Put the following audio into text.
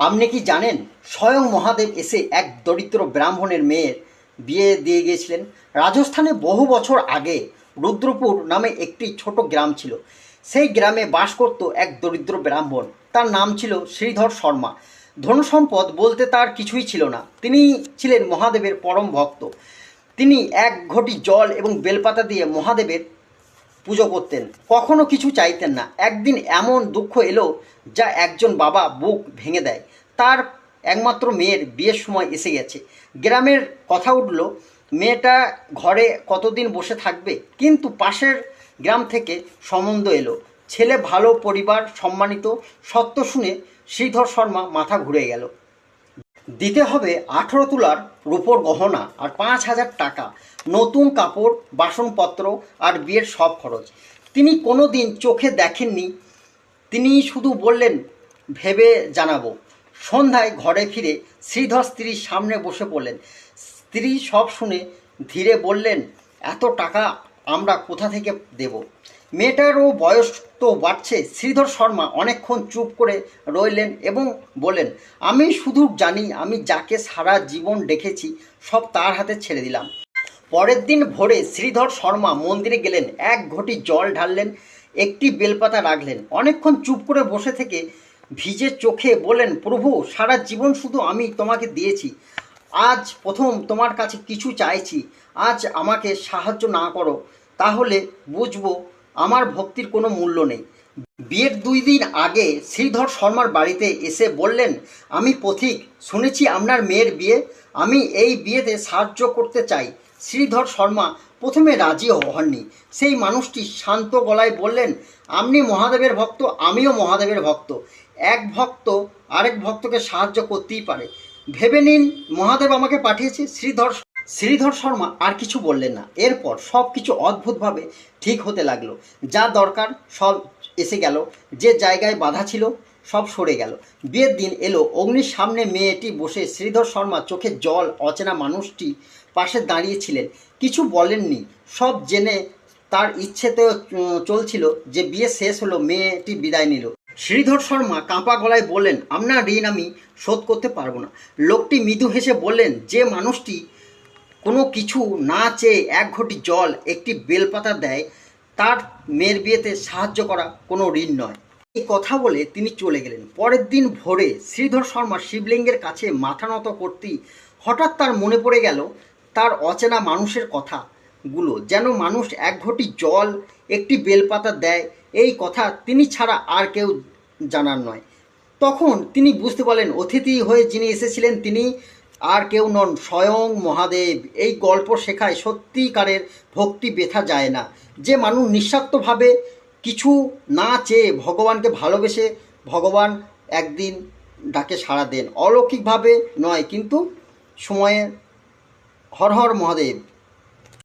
আপনি কি জানেন স্বয়ং মহাদেব এসে এক দরিদ্র ব্রাহ্মণের মেয়ের বিয়ে দিয়ে গিয়েছিলেন? রাজস্থানে বহু বছর আগে রুদ্রপুর নামে একটি ছোট গ্রাম ছিল। সেই গ্রামে বাস করত এক দরিদ্র ব্রাহ্মণ। তার নাম ছিল শ্রীধর শর্মা। ধনসম্পদ বলতে তার কিছুই ছিল না। তিনি ছিলেন মহাদেবের পরম ভক্ত। তিনি এক ঘটি জল এবং বেলপাতা দিয়ে মহাদেবের পুজো করতেন, কখনো কিছু চাইতেন না। একদিন এমন দুঃখ এলো যা একজন বাবা বুক ভেঙে দেয়। তার একমাত্র মেয়ের বিয়ের সময় এসে গেছে। গ্রামের কথা উঠল, মেয়েটা ঘরে কতদিন বসে থাকবে। কিন্তু পাশের গ্রাম থেকে সম্বন্ধ এলো। ছেলে ভালো, পরিবার সম্মানিত। সত্য শুনে শ্রীধর শর্মা মাথা ঘুরে গেল। দিতে হবে 18 তোলার রূপোর গহনা আর 5,000 টাকা, নতুন কাপড়, বাসনপত্র আর বিয়ের সব খরচ। তিনি কোনো দিন চোখে দেখেননি। তিনি শুধু বললেন, ভেবে জানাবো। সন্ধ্যায় ঘরে ফিরে শ্রীধর স্ত্রীর সামনে বসে পড়লেন। স্ত্রী সব শুনে ধীরে বললেন, এত টাকা আমরা কোথা থেকে দেব? মেয়েটারও বয়স তো বাড়ছে। শ্রীধর শর্মা অনেকক্ষণ চুপ করে রইলেন এবং বললেন, আমি শুধু জানি আমি যাকে সারা জীবন দেখেছি সব তার হাতে ছেড়ে দিলাম। পরের দিন ভোরে শ্রীধর শর্মা মন্দিরে গেলেন। এক ঘটি জল ঢাললেন, একটি বেলপাতা রাখলেন। অনেকক্ষণ চুপ করে বসে থেকে ভিজে চোখে বললেন, প্রভু, সারা জীবন শুধু আমি তোমাকে দিয়েছি। আজ প্রথম তোমার কাছে কিছু চাইছি। আজ আমাকে সাহায্য না করো তাহলে বুঝবো আমার ভক্তির কোনো মূল্য নেই। বিয়ের 2 দিন আগে শ্রীধর শর্মার বাড়িতে এসে বললেন, আমি পথিক, শুনেছি আপনার মেয়ের বিয়ে। আমি এই বিয়েতে সাহায্য করতে চাই। শ্রীধর শর্মা প্রথমে রাজি হননি। সেই মানুষটি শান্ত গলায় বললেন, আপনি মহাদেবের ভক্ত, আমিও মহাদেবের ভক্ত। এক ভক্ত আরেক ভক্তকে সাহায্য করতেই পারে। ভেবে নিন, মহাদেব আমাকে পাঠিয়েছে। শ্রীধর শর্মা আর কিছু বললেন না। এরপর সব কিছু অদ্ভুতভাবে ঠিক হতে লাগলো। যা দরকার সব এসে গেল, যে জায়গায় বাধা ছিল সব সরে গেল। বিয়ের দিন এলো। অগ্নির সামনে মেয়েটি বসে। শ্রীধর শর্মা চোখে জল। অচেনা মানুষটি পাশে দাঁড়িয়েছিলেন, কিছু বলেননি। সব জেনে তার ইচ্ছেতেও চলছিল যে বিয়ে শেষ হলো, মেয়েটি বিদায় নিল। শ্রীধর শর্মা কাঁপা গলায় বললেন, আপনার ঋণ আমি শোধ করতে পারবো না। লোকটি মৃদু হেসে বললেন, যে মানুষটি কোনো কিছু না চেয়ে এক ঘটি জল, একটি বেলপাতা দেয়, তার মেয়ের বিয়েতে সাহায্য করা কোনো ঋণ নয়। এই কথা বলে তিনি চলে গেলেন। পরের দিন ভোরে শ্রীধর শর্মা শিবলিঙ্গের কাছে মাথা নত করতেই হঠাৎ তার মনে পড়ে গেল তার অচেনা মানুষের কথাগুলো। যেন মানুষ এক ঘটি জল, একটি বেলপাতা দেয়, এই কথা তিনি ছাড়া আর কেউ জানার নয়। তখন তিনি বুঝতে পারলেন, অতিথি হয়ে যিনি এসেছিলেন তিনি আর কেউ নন, স্বয়ং মহাদেব। এই গল্প শেখায় সত্যিকারের ভক্তি ব্যথা যায় না। যে মানুষ নিঃস্বার্থভাবে কিছু না চেয়ে ভগবানকে ভালোবেসে, ভগবান একদিন ডাকে সাড়া দেন, অলৌকিকভাবে নয় কিন্তু সময়ে। হর হর মহাদেব।